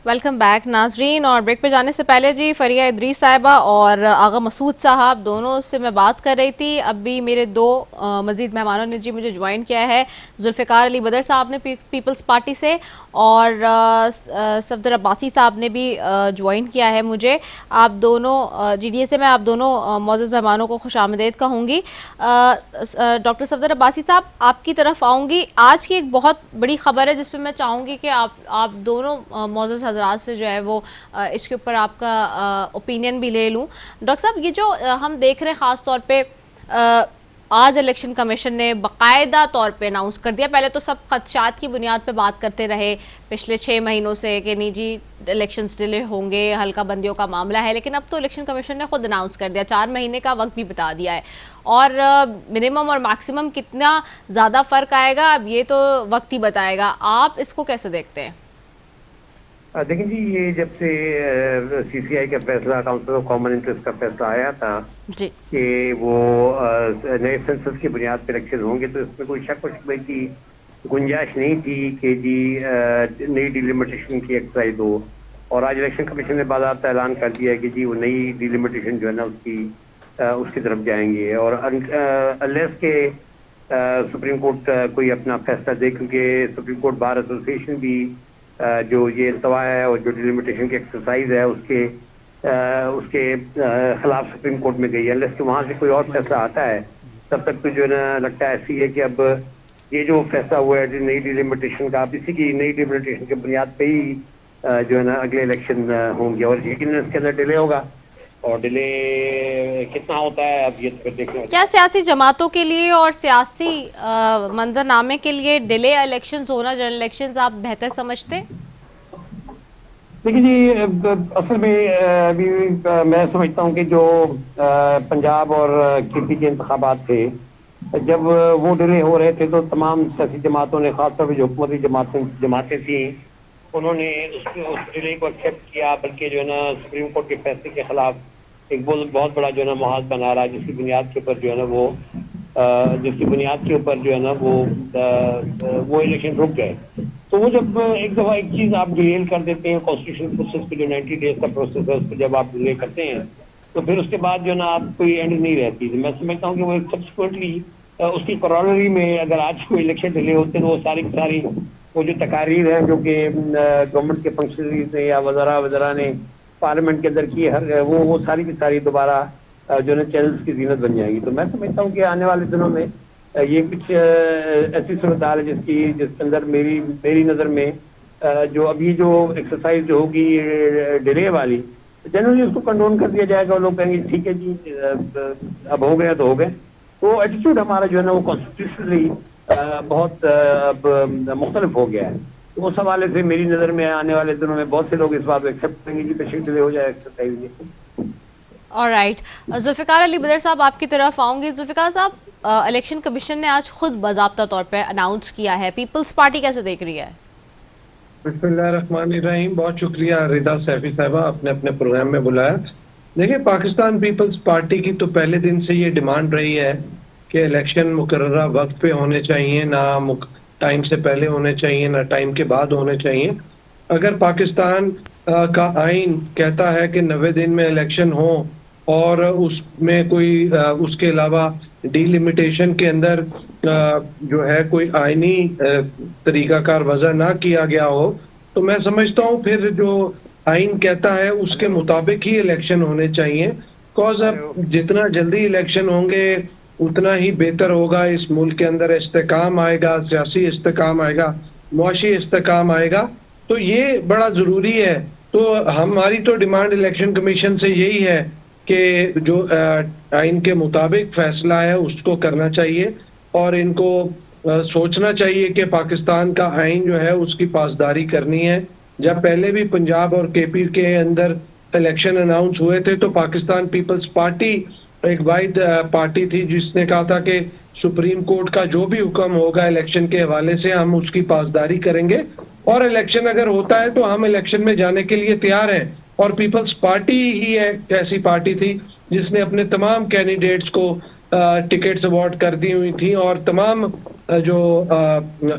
Welcome back नाजरीन। और break पे जाने से पहले जी फरिया इदरीस साहिबा और आगा मसूद साहब दोनों से मैं बात कर रही थी। अभी मेरे दो मज़ीद मेहमानों ने जी मुझे ज्वाइन किया है। जुल्फ़िकार अली बदर साहब ने पीपल्स पार्टी से और सफदर अब्बासी साहब ने भी ज्वाइन किया है मुझे। आप दोनों GDA से मैं आप दोनों मौजूद मेहमानों को खुशामदीद कहूँगी। डॉक्टर सफदर अब्बासी साहब आपकी तरफ आऊँगी। आज की एक बहुत बड़ी खबर है जिसपे मैं चाहूँगी कि आप दोनों मौजूद हजरात से जो है वो इसके ऊपर आपका ओपिनियन भी ले लूँ। डॉक्टर साहब ये जो हम देख रहे हैं ख़ास तौर पे आज इलेक्शन कमीशन ने बाकायदा तौर पे अनाउंस कर दिया। पहले तो सब खदशात की बुनियाद पे बात करते रहे पिछले 6 महीनों से कि नहीं जी इलेक्शंस डिले होंगे, हल्का बंदियों का मामला है, लेकिन अब तो इलेक्शन कमीशन ने खुद अनाउंस कर दिया, 4 महीने का वक्त भी बता दिया है। और मिनिमम और मैक्सिमम कितना ज़्यादा फ़र्क आएगा अब ये तो वक्त ही बताएगा। आप इसको कैसे देखते हैं? देखिए जी, ये जब से CCI का फैसला, काउंसिल ऑफ कॉमन इंटरेस्ट का फैसला आया था जी कि वो नए सेंसस की बुनियाद पर इलेक्शन होंगे, तो इसमें कोई शक व शुबे की गुंजाइश नहीं थी कि जी नई डिलिमिटेशन की एक्सरसाइज हो। और आज इलेक्शन कमीशन ने बाज़ाब्ता ऐलान कर दिया है कि जी वो नई डिलिमिटेशन जो है ना उसकी तरफ जाएंगे। और अनलेस के सुप्रीम कोर्ट कोई अपना फैसला दे, क्योंकि सुप्रीम कोर्ट बार एसोसिएशन भी जो ये अल्तवा है और जो डिलिमिटेशन की एक्सरसाइज है उसके खिलाफ सुप्रीम कोर्ट में गई है। अनलेस कि वहाँ से कोई और फैसला आता है, तब तक तो जो है ना लगता है ऐसी है कि अब ये जो फैसला हुआ है नई डिलिमिटेशन का, अब इसी की नई डिलिमिटेशन की बुनियाद पे ही जो है ना अगले इलेक्शन होंगे। और यकीन इसके अंदर डिले होगा, और डिले कितना होता है अब ये तो देखना। क्या सियासी जमातों के लिए और सियासी मंजरनामे के लिए डिले इलेक्शंस होना जनरल इलेक्शंस आप बेहतर समझते हैं? देखिए जी, असल में अभी मैं समझता हूँ कि जो पंजाब और KP के इंतखाबात थे, जब वो डिले हो रहे थे तो तमाम सियासी जमातों ने, खासतौर पर जो हुकूमती जमातें थी, उन्होंने उस डिले को एक्सेप्ट किया। बल्कि जो है ना सुप्रीम कोर्ट के फैसले के खिलाफ एक बहुत बड़ा जो है ना मुहाज बना रहा है, जिसकी बुनियाद के ऊपर जो है ना वो इलेक्शन रुक गए। तो वो जब एक दफा एक चीज आप डिले कर देते हैं, कॉन्स्टिट्यूशन प्रोसेस पे जो 90 डेज का प्रोसेस है, उस पर जब आप डिले करते हैं तो फिर उसके बाद जो है ना आप कोई एंड नहीं रहती। मैं समझता हूँ कि वो सब्सिक्वेंटली उसकी कॉलोनरी में अगर आज कोई इलेक्शन डिले होते तो वो सारी वो जो तकारीर है जो कि गवर्नमेंट के फंक्शनरीज ने या वज़रा ने पार्लियामेंट के अंदर की, हर वो सारी की सारी दोबारा जो है चैनल्स की जीनत बन जाएगी। तो मैं समझता हूँ कि आने वाले दिनों में ये कुछ ऐसी सूरत हाल है जिसके अंदर मेरी नज़र में जो अभी जो एक्सरसाइज जो होगी डिले वाली, जनरली उसको कंडोन कर दिया जाएगा और लोग कहेंगे ठीक है जी, अब हो गया तो हो गए। तो एटीट्यूड हमारा जो है ना वो कॉन्स्टिट्यूशनली बहुत अब मुख्तलिफ हो गया है। तो उस हवाले से मेरी नज़र में आने वाले दिनों में बहुत से लोग इस बात को एक्सेप्ट करेंगे कि बेशक डिले हो जाए एक्सरसाइज में। ऑलराइट, जुल्फ़िकार अली बदर साहब आपकी तरफ आऊँगी। जुल्फ़िकार साहब, इलेक्शन कमीशन ने आज खुद बाज़ाब्ता तौर पे अनाउंस किया है, पीपल्स पार्टी कैसे देख रही है? बिस्मिल्लाहिर्रहमानिर्रहीम। बहुत शुक्रिया रिदा सैफी साहबा, आपने अपने प्रोग्राम में बुलाया। देखिए, पाकिस्तान पीपल्स पार्टी की तो पहले दिन से ये डिमांड रही है कि इलेक्शन मुकर्ररा वक्त पे होने चाहिए, ना टाइम से पहले होने चाहिए, ना टाइम के बाद होने चाहिए। अगर पाकिस्तान का आइन कहता है कि 90 दिन में इलेक्शन हो और उसमें कोई उसके अलावा डिलिमिटेशन के अंदर जो है कोई आईनी तरीकाकार वजह ना किया गया हो, तो मैं समझता हूँ फिर जो आइन कहता है उसके मुताबिक ही इलेक्शन होने चाहिए। बिकॉज अब जितना जल्दी इलेक्शन होंगे उतना ही बेहतर होगा। इस मुल्क के अंदर इस्तेकाम आएगा, सियासी इस्तेकाम आएगा, मुआशी इस्तेकाम आएगा। तो ये बड़ा जरूरी है। तो हमारी तो डिमांड इलेक्शन कमीशन से यही है कि जो आइन के मुताबिक फैसला है उसको करना चाहिए, और इनको सोचना चाहिए कि पाकिस्तान का आइन जो है उसकी पासदारी करनी है। जब पहले भी पंजाब और KP के अंदर इलेक्शन अनाउंस हुए थे तो पाकिस्तान पीपल्स पार्टी एक वाहिद पार्टी थी जिसने कहा था कि सुप्रीम कोर्ट का जो भी हुक्म होगा इलेक्शन के हवाले से हम उसकी पासदारी करेंगे, और इलेक्शन अगर होता है तो हम इलेक्शन में जाने के लिए तैयार हैं। और पीपल्स पार्टी ही एक ऐसी पार्टी थी जिसने अपने तमाम कैंडिडेट्स को टिकट्स अवार्ड कर दी हुई थी, और तमाम जो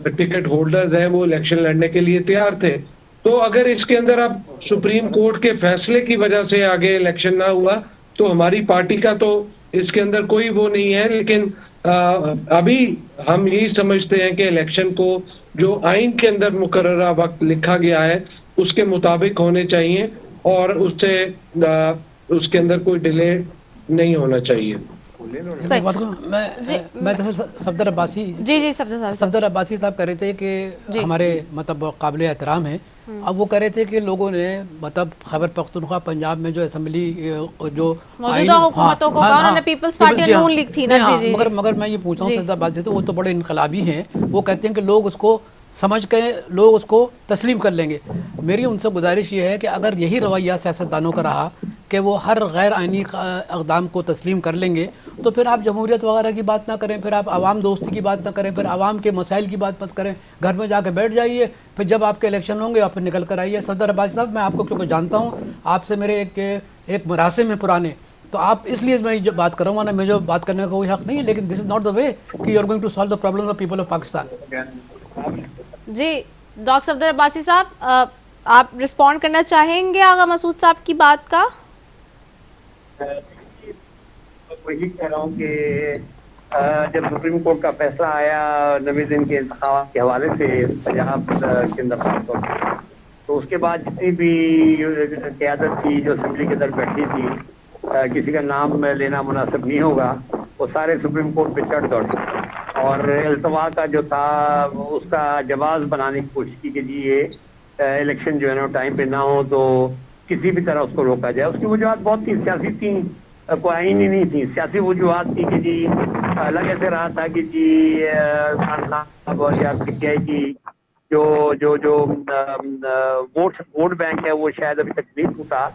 टिकट होल्डर्स हैं वो इलेक्शन लड़ने के लिए तैयार थे। तो अगर इसके अंदर अब सुप्रीम कोर्ट के फैसले की वजह से आगे इलेक्शन ना हुआ तो हमारी पार्टी का तो इसके अंदर कोई वो नहीं है, लेकिन अभी हम यही समझते हैं कि इलेक्शन को जो आइन के अंदर मुकर्ररा वक्त लिखा गया है उसके मुताबिक होने चाहिए और उससे उसके अंदर कोई डिले नहीं होना चाहिए। सही। एक बात को मैं जैसे सफदर अब्बासी जी सफदर सफदर अब्बासी साहब कह रहे थे कि हमारे मतलब काबिल एहतराम है। अब वो कह रहे थे कि लोगों ने मतलब खैबर पख्तूनख्वा पंजाब में जो असेंबली जो मौजूदा हुकूमतों को कहा उन्होंने पीपल्स पार्टी और नून लीग थी ना। जी मगर मैं ये पूछ रहा हूँ सफदर अब्बासी से, वो तो बड़े इनकलाबी हैं, वो कहते हैं कि लोग उसको समझ के लोग उसको तस्लीम कर लेंगे। मेरी उनसे गुजारिश ये है कि अगर यही रवैया सियासतदानों का रहा कि वो हर गैर आइनी इक़दाम को तस्लीम कर लेंगे तो फिर आप जमहूरियत वगैरह की बात ना करें, फिर आप आवाम दोस्ती की बात ना करें, फिर आवाम के मसाइल की बात मत करें, घर में जाकर बैठ जाइए, फिर जब आपके इलेक्शन होंगे आप फिर निकल कर आइए। सफदर अब्बासी साहब, मैं आपको क्योंकि जानता हूँ, आपसे मेरे एक मरासिम में पुराने, तो आप इसलिए मैं जो बात कर रहा हूँ ना, मुझे बात करने का कोई हक नहीं है, लेकिन this is not the way कि you are going to solve the problem of people of Pakistan. जी डॉक्टर सफदर अब्बासी साहब, आप रिस्पॉन्ड करना चाहेंगे आगा मसूद साहब की बात का? वही कह रहा हूँ कि जब सुप्रीम कोर्ट का फैसला आया नवे दिन के इंतखाब के हवाले से पंजाब के अंदर खासतौर पर, तो उसके बाद जितनी भी क़यादत थी जो असेंबली के अंदर बैठी थी, किसी का नाम लेना मुनासिब नहीं होगा, वो सारे सुप्रीम कोर्ट पे चढ़ दौड़े और अल्तवा का जो था उसका जवाब बनाने की कोशिश की कि जी ये इलेक्शन जो है ना टाइम पे ना हो तो किसी भी तरह उसको रोका जाए। उसकी वजूहत बहुत थी, सियासी थी, कोई आईनी नहीं थी, सियासी वजूहत थी कि जी अलग ऐसे रहा था कि जी खान साहब और या पीटीआई की जो जो जो वोट बैंक है वो शायद अभी तक नहीं टूटा,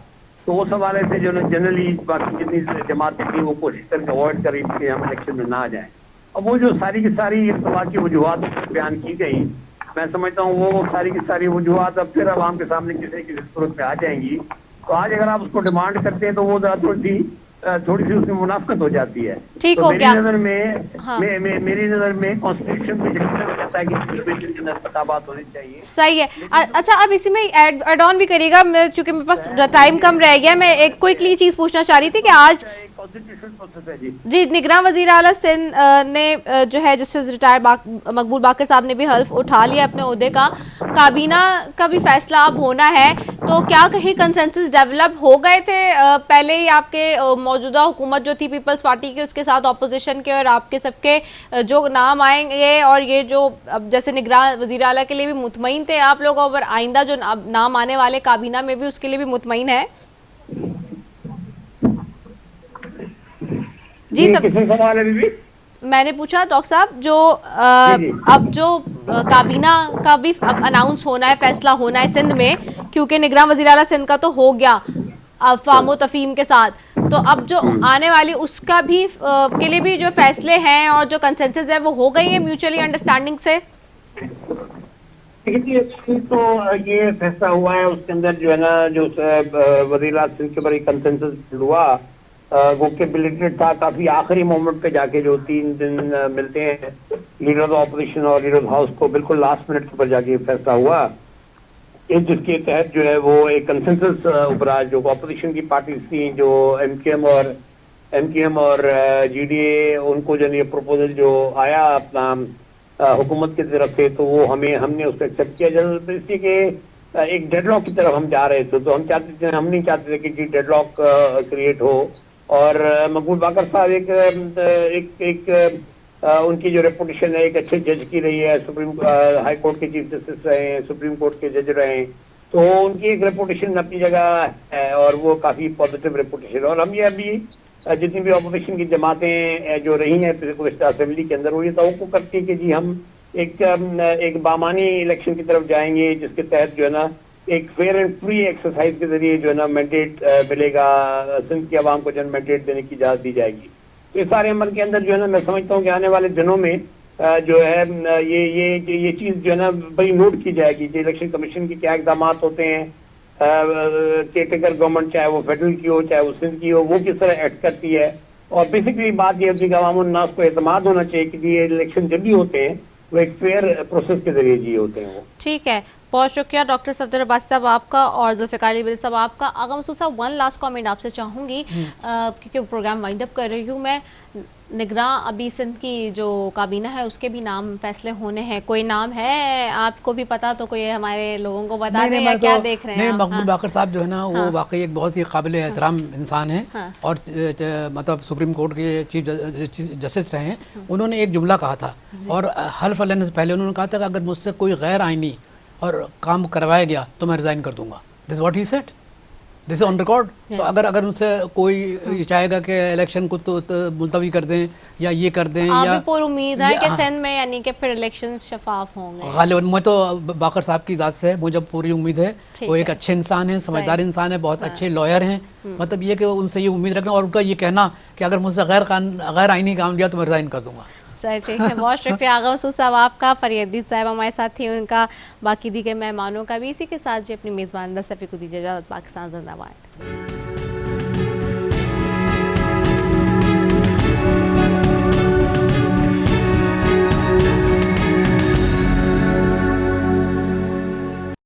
तो उस हवाले से जो जनरली बाकी जितनी जमातें थी वो कोशिश करके अवॉइड कर रही थी कि हम इलेक्शन में ना आ जाए। अब वो जो सारी की सारी इत्तफाक की वजूहत बयान की गई, मैं समझता हूँ वो सारी की सारी वजूहत अब फिर आवाम के सामने किसी न किसी सूरत में आ जाएंगी। तो आज अगर आप उसको डिमांड करते हैं तो वो थोड़ी सी उसमें मुनाफत हो जाती है। ठीक तो हो मेरी गया। नज़र में हाँ। मेरी नज़र में कॉन्स्टिट्यूशन में कहता है कि के अंदर फताबात होनी चाहिए। सही है। अच्छा, अब इसी में ऐड ऑन भी करिएगा, चूंकि मेरे पास टाइम कम रह गया, मैं एक क्विकली चीज पूछना चाह रही थी कि आज जी निगरान वजीर आला सिंध ने जो है जस्टिस रिटायर्ड मकबूल बाकर साहब ने भी हल्फ उठा लिया अपने ओहदे का, काबीना का भी फैसला अब होना है, तो क्या कहीं कंसेंसस डेवलप हो गए थे पहले ही आपके मौजूदा हुकूमत जो थी पीपल्स पार्टी की उसके साथ ऑपोजिशन के और आपके सबके जो नाम आएंगे, और ये जो अब जैसे निगरान वजीर आला के लिए भी मुतमईन थे आप लोग और आइंदा जो नाम आने वाले काबीना में भी उसके लिए भी मुतमईन है? जी सब सवाल है बीबी? मैंने पूछा डॉक्टर साहब जो अब जो काबीना का भी अब अनाउंस होना है, फैसला होना है सिंध में, क्योंकि निगरान वजीर आला सिंध का तो हो गया अफवाम तफहीम के साथ, तो अब जो आने वाली उसका भी के लिए भी जो फैसले हैं और जो कंसेंसस है वो हो गई है म्यूचुअली अंडरस्टैंडिंग से? तो ये फैसला हुआ है उसके अंदर जो है ना जो वजीर आला सिंध के ऊपर कंसेंसस हुआ वो के बिलेटेड था, काफी आखिरी मोमेंट पे जाके जो 3 दिन मिलते हैं लीडर ऑफ ऑपोजिशन और लीडर ऑफ हाउस को, बिल्कुल लास्ट मिनट के ऊपर जाके फैसला हुआ जिसके तहत जो है वो एक कंसेंसस ऊपर जो ऑपोजिशन की पार्टी थी, जो एमकेएम और जीडीए, उनको जो ये प्रपोजल जो आया अपना हुकूमत की तरफ से, तो वो हमने उसको एक्सेप्ट किया जब इसलिए कि एक डेडलॉक की तरफ हम जा रहे थे, तो हम नहीं चाहते थे कि जी डेडलॉक क्रिएट हो। और मकबूल बाकर साहब एक उनकी जो रेपुटेशन है एक अच्छे जज की रही है, सुप्रीम हाई कोर्ट के चीफ जस्टिस रहे हैं, सुप्रीम कोर्ट के जज रहे हैं, तो उनकी एक रेपुटेशन अपनी जगह है और वो काफी पॉजिटिव रेपुटेशन। और हम ये अभी जितनी भी ऑपोजिशन की जमातें जो रही हैं असेंबली के अंदर, वो ये तवक्को करती है कि जी हम एक बामानी इलेक्शन की तरफ जाएंगे जिसके तहत जो है ना एक फेयर एंड फ्री एक्सरसाइज के जरिए जो है ना मैंडेट मिलेगा, सिंध की आवाम को जन मैंडेट देने की इजाजत दी जाएगी। तो इस सारे अमल के अंदर जो है ना मैं समझता हूँ कि आने वाले दिनों में जो है ये चीज जो है ना बड़ी नोट की जाएगी कि इलेक्शन कमीशन की क्या इकदाम होते हैं, केयरटेकर गवर्नमेंट चाहे वो फेडरल की हो चाहे वो सिंध की हो, वो किस तरह एक्ट करती है। और बेसिकली बात यह होती है कि अवाम को एतमाद होना चाहिए कि ये इलेक्शन जब भी होते हैं वो एक फेयर प्रोसेस के जरिए जी होते हैं वो। ठीक है, बहुत शुक्रिया डॉक्टर सफदर अब्बासी साहब आपका और जुल्फ़िकार अली बिल साहब आपका। आगा मसूद साहब, वन लास्ट कमेंट आपसे चाहूँगी क्योंकि प्रोग्राम वाइंड अप कर रही हूँ मैं। निगरां अभी सिंध की जो काबीना है उसके भी नाम फैसले होने हैं, कोई नाम है आपको भी पता तो कोई हमारे लोगों को बता दें, या क्या देख रहे हैं आप? मकबूल बाकर साहब जो है ना वो वाकई एक बहुत ही काबिल एहतराम इंसान है और मतलब सुप्रीम कोर्ट के चीफ जस्टिस रहे हैं। उन्होंने एक जुमला कहा था और हल्फ लेने से पहले उन्होंने कहा था कि अगर मुझसे कोई गैर आइनी और काम करवाया गया तो मैं रिज़ाइन कर दूंगा। This what he said, this is on record. तो अगर उनसे कोई ये चाहेगा कि इलेक्शन को तो मुलतवी कर दें या ये कर दें, या पूरी उम्मीद है कि सिंध में यानी कि फिर इलेक्शन शफाफ होंगे। गालिबन मैं तो बाकर साहब की ज़ात से मुझे पूरी उम्मीद है। वो एक अच्छे इंसान हैं, समझदार इंसान है, बहुत अच्छे लॉयर हैं। मतलब ये कि उनसे ये उम्मीद रखना और उनका ये कहना कि अगर मुझसे गैर आइनी काम दिया तो मैं रिज़ाइन कर दूंगा। सर ठीक है, बहुत शुक्रिया आगा मसूद साहब आपका, फरिया इद्रीस साहब हमारे साथ थी, उनका, बाकी दीगर मेहमानों का भी। इसी के साथ जी अपनी मेज़बान रसफ़ी को दीजिए इजाज़त। पाकिस्तान जिंदाबाद।